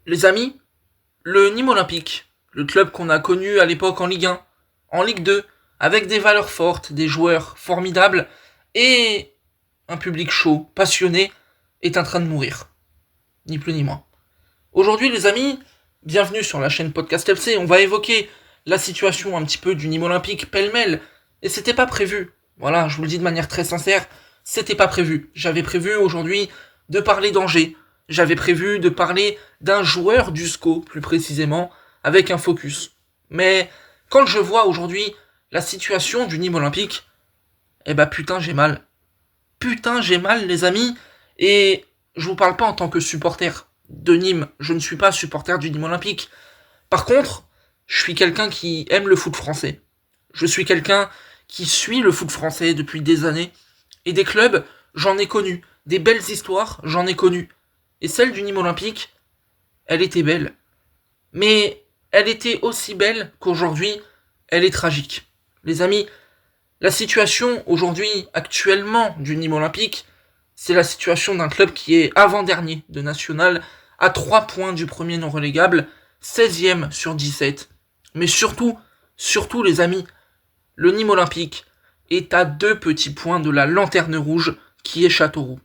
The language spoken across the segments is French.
Les amis, le Nîmes Olympique, le club qu'on a connu à l'époque en Ligue 1, en Ligue 2, avec des valeurs fortes, des joueurs formidables et un public chaud, passionné, est en train de mourir. Ni plus ni moins. Aujourd'hui les amis, bienvenue sur la chaîne Podcast FC, on va évoquer la situation un petit peu du Nîmes Olympique pêle-mêle, et c'était pas prévu. Voilà, je vous le dis de manière très sincère, c'était pas prévu. J'avais prévu aujourd'hui de parler d'Angers, j'avais prévu de parler d'un joueur du SCO, plus précisément, avec un focus. Mais quand je vois aujourd'hui la situation du Nîmes Olympique, eh bah putain j'ai mal. Putain j'ai mal les amis, et je vous parle pas en tant que supporter de Nîmes, je ne suis pas supporter du Nîmes Olympique. Par contre, je suis quelqu'un qui aime le foot français. Je suis quelqu'un qui suit le foot français depuis des années, et des clubs, j'en ai connu. Des belles histoires, j'en ai connu. Et celle du Nîmes Olympique, elle était belle. Mais elle était aussi belle qu'aujourd'hui, elle est tragique. Les amis, la situation aujourd'hui, actuellement, du Nîmes Olympique, c'est la situation d'un club qui est avant-dernier de national, à 3 points du premier non relégable, 16e sur 17. Mais surtout les amis, le Nîmes Olympique est à 2 petits points de la lanterne rouge qui est Châteauroux.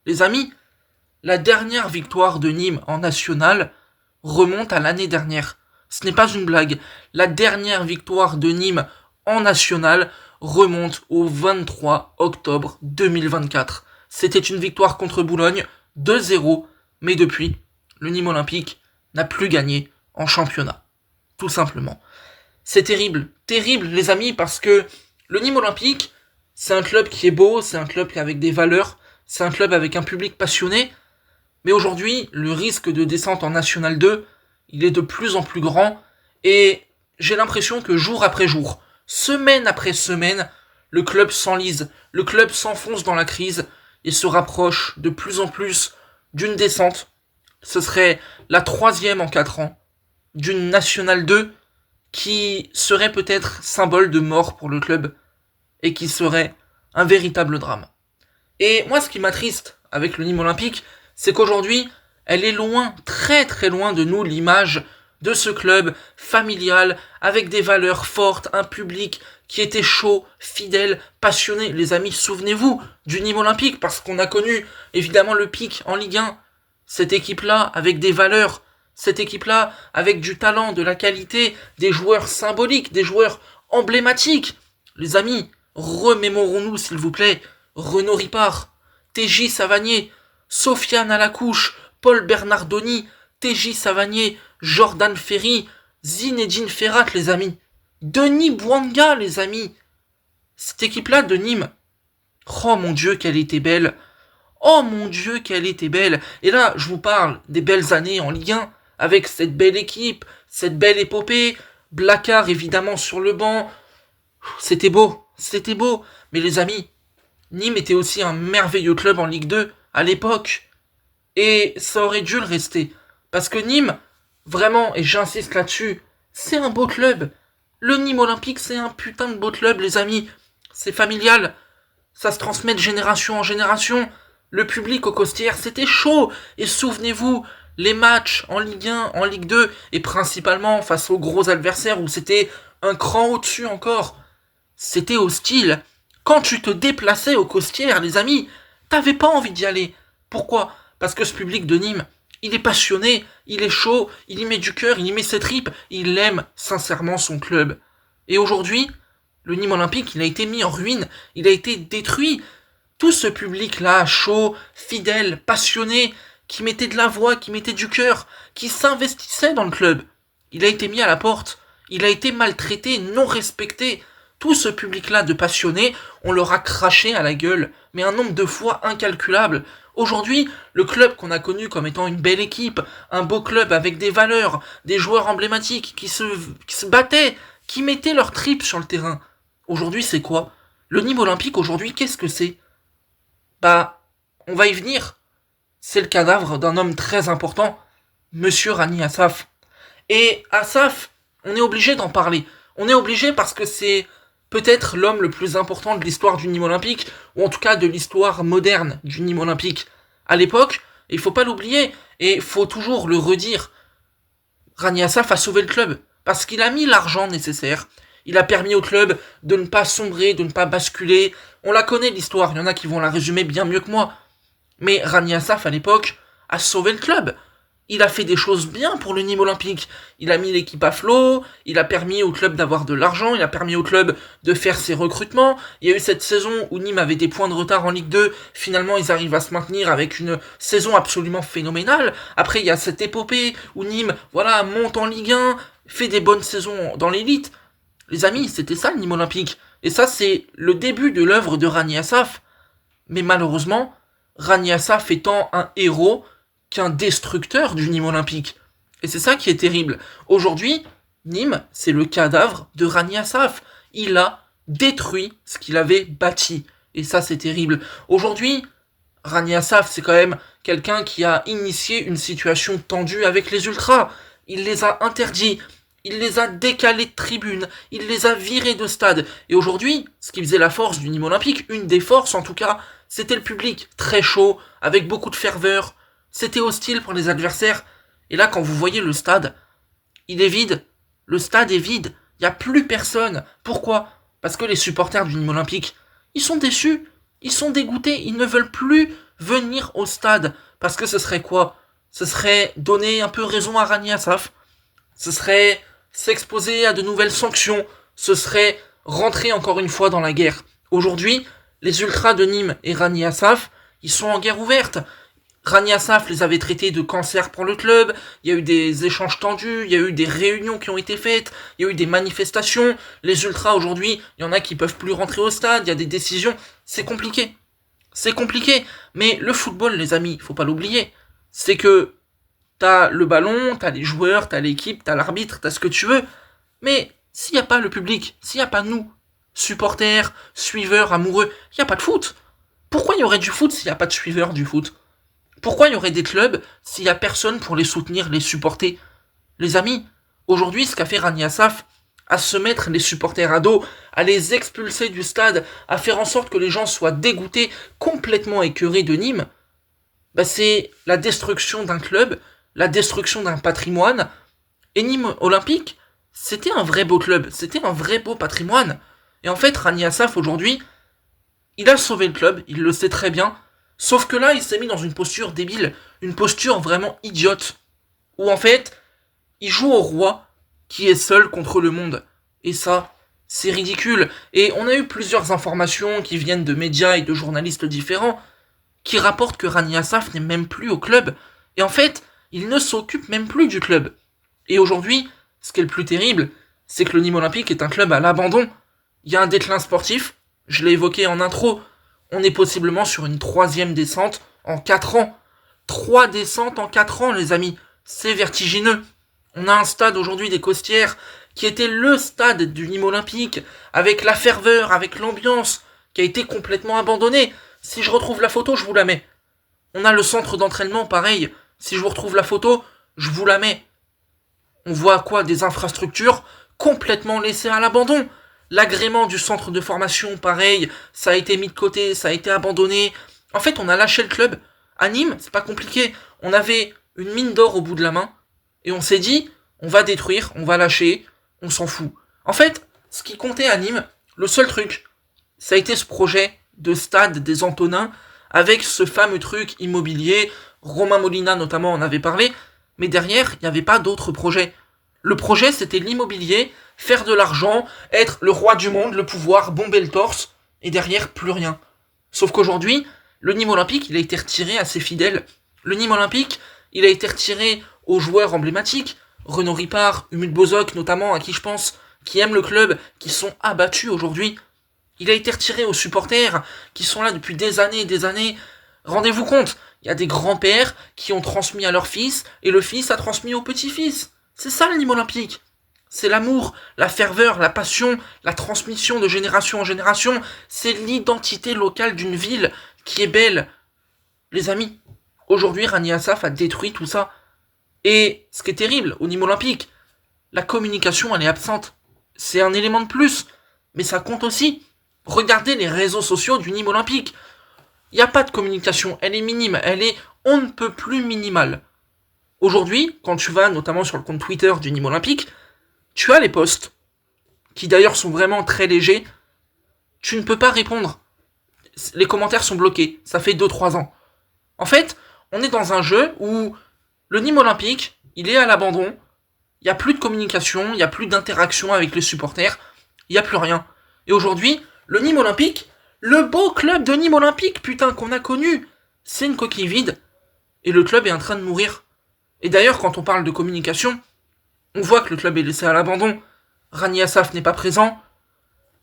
Les amis, la dernière victoire de Nîmes en national remonte à l'année dernière. Ce n'est pas une blague. La dernière victoire de Nîmes en national remonte au 23 octobre 2024. C'était une victoire contre Boulogne, 2-0, mais depuis, le Nîmes Olympique n'a plus gagné en championnat. Tout simplement. C'est terrible, terrible les amis, parce que le Nîmes Olympique, c'est un club qui est beau, c'est un club avec des valeurs, c'est un club avec un public passionné, mais aujourd'hui, le risque de descente en National 2, il est de plus en plus grand, et j'ai l'impression que jour après jour, semaine après semaine, le club s'enlise, le club s'enfonce dans la crise, et se rapproche de plus en plus d'une descente. Ce serait la 3e en 4 ans, d'une National 2, qui serait peut-être symbole de mort pour le club, et qui serait un véritable drame. Et moi, ce qui m'attriste avec le Nîmes Olympique, c'est qu'aujourd'hui, elle est loin, très très loin de nous, l'image de ce club familial, avec des valeurs fortes, un public qui était chaud, fidèle, passionné. Les amis, souvenez-vous du Nîmes Olympique, parce qu'on a connu évidemment le pic en Ligue 1. Cette équipe-là, avec des valeurs, cette équipe-là, avec du talent, de la qualité, des joueurs symboliques, des joueurs emblématiques. Les amis, remémorons-nous s'il vous plaît, Renaud Ripard, TJ Savanier, Sofiane Alacouche, Paul Bernardoni, TJ Savanier, Jordan Ferry, Zinedine Ferrat les amis, Denis Bouanga les amis. Cette équipe-là de Nîmes, oh mon Dieu qu'elle était belle, oh mon Dieu qu'elle était belle. Et là je vous parle des belles années en Ligue 1, avec cette belle équipe, cette belle épopée, Blacard évidemment sur le banc, c'était beau, mais les amis, Nîmes était aussi un merveilleux club en Ligue 2 à l'époque, et ça aurait dû le rester, parce que Nîmes, vraiment, et j'insiste là-dessus, c'est un beau club. Le Nîmes Olympique, c'est un putain de beau club, les amis. C'est familial, ça se transmet de génération en génération. Le public au Costières, c'était chaud, et souvenez-vous, les matchs en Ligue 1, en Ligue 2, et principalement face aux gros adversaires où c'était un cran au-dessus encore, c'était hostile. Quand tu te déplaçais au Costières, les amis, t'avais pas envie d'y aller. Pourquoi ? Parce que ce public de Nîmes, il est passionné, il est chaud, il y met du cœur, il y met ses tripes, il aime sincèrement son club. Et aujourd'hui, le Nîmes Olympique, il a été mis en ruine, il a été détruit. Tout ce public-là, chaud, fidèle, passionné, qui mettait de la voix, qui mettait du cœur, qui s'investissait dans le club, il a été mis à la porte, il a été maltraité, non respecté. Tout ce public-là de passionnés, on leur a craché à la gueule, mais un nombre de fois incalculable. Aujourd'hui, le club qu'on a connu comme étant une belle équipe, un beau club avec des valeurs, des joueurs emblématiques qui se battaient, qui mettaient leurs tripes sur le terrain. Aujourd'hui, c'est quoi ? Le Nîmes Olympique, aujourd'hui, qu'est-ce que c'est ? Bah, on va y venir. C'est le cadavre d'un homme très important, Monsieur Rani Assaf. Et Assaf, on est obligé d'en parler. On est obligé parce que c'est peut-être l'homme le plus important de l'histoire du Nîmes Olympique, ou en tout cas de l'histoire moderne du Nîmes Olympique. À l'époque, il faut pas l'oublier, et il faut toujours le redire, Rani Assaf a sauvé le club parce qu'il a mis l'argent nécessaire. Il a permis au club de ne pas sombrer, de ne pas basculer. On la connaît l'histoire, il y en a qui vont la résumer bien mieux que moi. Mais Rani Assaf à l'époque a sauvé le club. Il a fait des choses bien pour le Nîmes Olympique. Il a mis l'équipe à flot, il a permis au club d'avoir de l'argent, il a permis au club de faire ses recrutements. Il y a eu cette saison où Nîmes avait des points de retard en Ligue 2. Finalement, ils arrivent à se maintenir avec une saison absolument phénoménale. Après, il y a cette épopée où Nîmes, voilà, monte en Ligue 1, fait des bonnes saisons dans l'élite. Les amis, c'était ça le Nîmes Olympique. Et ça, c'est le début de l'œuvre de Rani Assaf. Mais malheureusement, Rani Assaf étant un héros qu'un destructeur du Nîmes Olympique. Et c'est ça qui est terrible. Aujourd'hui, Nîmes, c'est le cadavre de Rani Assaf. Il a détruit ce qu'il avait bâti. Et ça, c'est terrible. Aujourd'hui, Rani Assaf, c'est quand même quelqu'un qui a initié une situation tendue avec les ultras. Il les a interdits. Il les a décalés de tribune, il les a virés de stade. Et aujourd'hui, ce qui faisait la force du Nîmes Olympique, une des forces en tout cas, c'était le public, très chaud, avec beaucoup de ferveur. C'était hostile pour les adversaires. Et là, quand vous voyez le stade, il est vide. Le stade est vide. Il n'y a plus personne. Pourquoi ? Parce que les supporters du Nîmes Olympique, ils sont déçus. Ils sont dégoûtés. Ils ne veulent plus venir au stade. Parce que ce serait quoi ? Ce serait donner un peu raison à Rani Assaf. Ce serait s'exposer à de nouvelles sanctions. Ce serait rentrer encore une fois dans la guerre. Aujourd'hui, les ultras de Nîmes et Rani Assaf, ils sont en guerre ouverte. Rani Assaf les avait traités de cancer pour le club, il y a eu des échanges tendus, il y a eu des réunions qui ont été faites, il y a eu des manifestations. Les ultras aujourd'hui, il y en a qui peuvent plus rentrer au stade, il y a des décisions. C'est compliqué. C'est compliqué. Mais le football, les amis, faut pas l'oublier. C'est que t'as le ballon, t'as les joueurs, t'as l'équipe, t'as l'arbitre, t'as ce que tu veux. Mais s'il n'y a pas le public, s'il n'y a pas nous, supporters, suiveurs, amoureux, il n'y a pas de foot. Pourquoi il y aurait du foot s'il n'y a pas de suiveurs du foot ? Pourquoi il y aurait des clubs s'il n'y a personne pour les soutenir, les supporter ? Les amis, aujourd'hui, ce qu'a fait Rani Assaf, à se mettre les supporters à dos, à les expulser du stade, à faire en sorte que les gens soient dégoûtés, complètement écœurés de Nîmes, c'est la destruction d'un club, la destruction d'un patrimoine. Et Nîmes Olympique, c'était un vrai beau club, c'était un vrai beau patrimoine. Et en fait, Rani Assaf, aujourd'hui, il a sauvé le club, il le sait très bien, sauf que là, il s'est mis dans une posture débile, une posture vraiment idiote, où en fait, il joue au roi qui est seul contre le monde. Et ça, c'est ridicule. Et on a eu plusieurs informations qui viennent de médias et de journalistes différents, qui rapportent que Rani Assaf n'est même plus au club. Et en fait, il ne s'occupe même plus du club. Et aujourd'hui, ce qui est le plus terrible, c'est que le Nîmes Olympique est un club à l'abandon. Il y a un déclin sportif, je l'ai évoqué en intro. On est possiblement sur une 3e descente en 4 ans. 3 descentes en 4 ans, les amis. C'est vertigineux. On a un stade aujourd'hui des Costières qui était le stade du Nîmes Olympique, avec la ferveur, avec l'ambiance, qui a été complètement abandonné. Si je retrouve la photo, je vous la mets. On a le centre d'entraînement, pareil. Si je vous retrouve la photo, je vous la mets. On voit quoi ? Des infrastructures complètement laissées à l'abandon. L'agrément du centre de formation, pareil, ça a été mis de côté, ça a été abandonné. En fait, on a lâché le club. À Nîmes, c'est pas compliqué. On avait une mine d'or au bout de la main, et on s'est dit, on va détruire, on va lâcher, on s'en fout. En fait, ce qui comptait à Nîmes, le seul truc, ça a été ce projet de stade des Antonins, avec ce fameux truc immobilier. Romain Molina notamment en avait parlé, mais derrière, il n'y avait pas d'autre projet. Le projet, c'était l'immobilier, faire de l'argent, être le roi du monde, le pouvoir, bomber le torse, et derrière, plus rien. Sauf qu'aujourd'hui, le Nîmes Olympique, il a été retiré à ses fidèles. Le Nîmes Olympique, il a été retiré aux joueurs emblématiques, Renaud Ripard, Umut Bozok notamment, à qui je pense, qui aiment le club, qui sont abattus aujourd'hui. Il a été retiré aux supporters, qui sont là depuis des années et des années. Rendez-vous compte, il y a des grands-pères qui ont transmis à leur fils, et le fils a transmis au petit-fils. C'est ça le Nîmes Olympique. C'est l'amour, la ferveur, la passion, la transmission de génération en génération. C'est l'identité locale d'une ville qui est belle. Les amis, aujourd'hui Rani Assaf a détruit tout ça. Et ce qui est terrible au Nîmes Olympique, la communication elle est absente. C'est un élément de plus, mais ça compte aussi. Regardez les réseaux sociaux du Nîmes Olympique. Il n'y a pas de communication, elle est minime, elle est on ne peut plus minimale. Aujourd'hui, quand tu vas notamment sur le compte Twitter du Nîmes Olympique, tu as les posts, qui d'ailleurs sont vraiment très légers. Tu ne peux pas répondre. Les commentaires sont bloqués. Ça fait 2-3 ans. En fait, on est dans un jeu où le Nîmes Olympique, il est à l'abandon. Il n'y a plus de communication, il n'y a plus d'interaction avec les supporters. Il n'y a plus rien. Et aujourd'hui, le Nîmes Olympique, le beau club de Nîmes Olympique, putain, qu'on a connu, c'est une coquille vide. Et le club est en train de mourir. Et d'ailleurs, quand on parle de communication, on voit que le club est laissé à l'abandon. Rani Assaf n'est pas présent.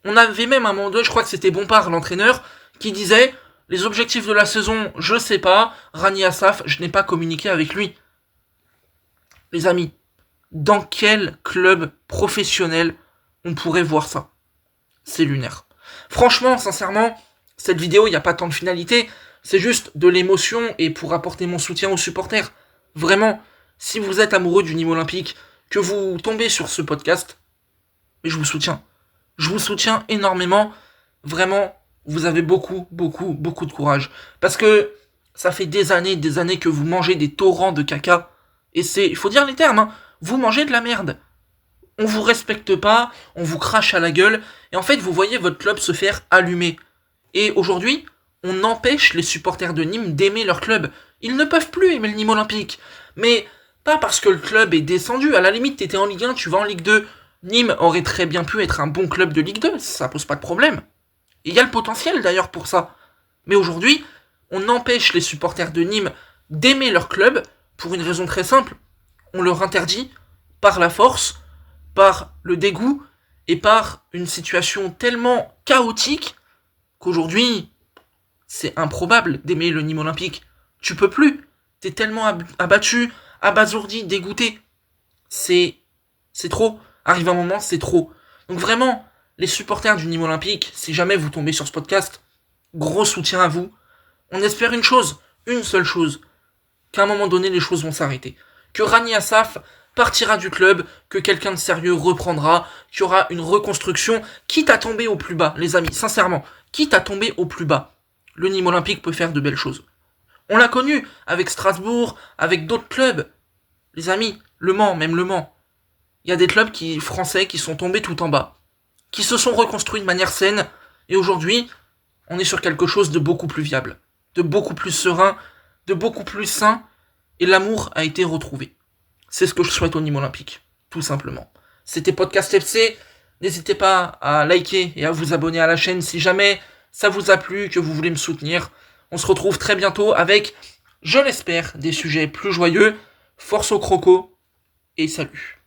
On avait même un moment donné, je crois que c'était Bompard, l'entraîneur, qui disait « Les objectifs de la saison, je sais pas. Rani Assaf, je n'ai pas communiqué avec lui. » Les amis, dans quel club professionnel on pourrait voir ça? C'est lunaire. Franchement, sincèrement, cette vidéo, il n'y a pas tant de finalité. C'est juste de l'émotion et pour apporter mon soutien aux supporters. Vraiment, si vous êtes amoureux du Nîmes Olympique, que vous tombez sur ce podcast, mais je vous soutiens. Je vous soutiens énormément. Vraiment, vous avez beaucoup de courage. Parce que ça fait des années que vous mangez des torrents de caca. Et il faut dire les termes, hein, vous mangez de la merde. On vous respecte pas, on vous crache à la gueule, et en fait, vous voyez votre club se faire allumer. Et aujourd'hui, on empêche les supporters de Nîmes d'aimer leur club. Ils ne peuvent plus aimer le Nîmes Olympique. Mais pas parce que le club est descendu. À la limite, t'étais en Ligue 1, tu vas en Ligue 2. Nîmes aurait très bien pu être un bon club de Ligue 2, ça pose pas de problème. Et il y a le potentiel d'ailleurs pour ça. Mais aujourd'hui, on empêche les supporters de Nîmes d'aimer leur club pour une raison très simple. On leur interdit, par la force, par le dégoût et par une situation tellement chaotique qu'aujourd'hui, c'est improbable d'aimer le Nîmes Olympique. Tu peux plus. T'es tellement abattu, abasourdi, dégoûté. C'est trop. Arrive un moment, c'est trop. Donc vraiment, les supporters du Nîmes Olympique, si jamais vous tombez sur ce podcast, gros soutien à vous. On espère une seule chose, qu'à un moment donné, les choses vont s'arrêter. Que Rani Assaf partira du club, que quelqu'un de sérieux reprendra, qu'il y aura une reconstruction, quitte à tomber au plus bas, les amis, sincèrement, quitte à tomber au plus bas. Le Nîmes Olympique peut faire de belles choses. On l'a connu avec Strasbourg, avec d'autres clubs. Les amis, Le Mans, même Le Mans. Il y a des clubs français qui sont tombés tout en bas, qui se sont reconstruits de manière saine, et aujourd'hui, on est sur quelque chose de beaucoup plus viable, de beaucoup plus serein, de beaucoup plus sain, et l'amour a été retrouvé. C'est ce que je souhaite au Nîmes Olympique, tout simplement. C'était Podcast FC, n'hésitez pas à liker et à vous abonner à la chaîne si jamais ça vous a plu, que vous voulez me soutenir. On se retrouve très bientôt avec, je l'espère, des sujets plus joyeux. Force aux crocos, et salut.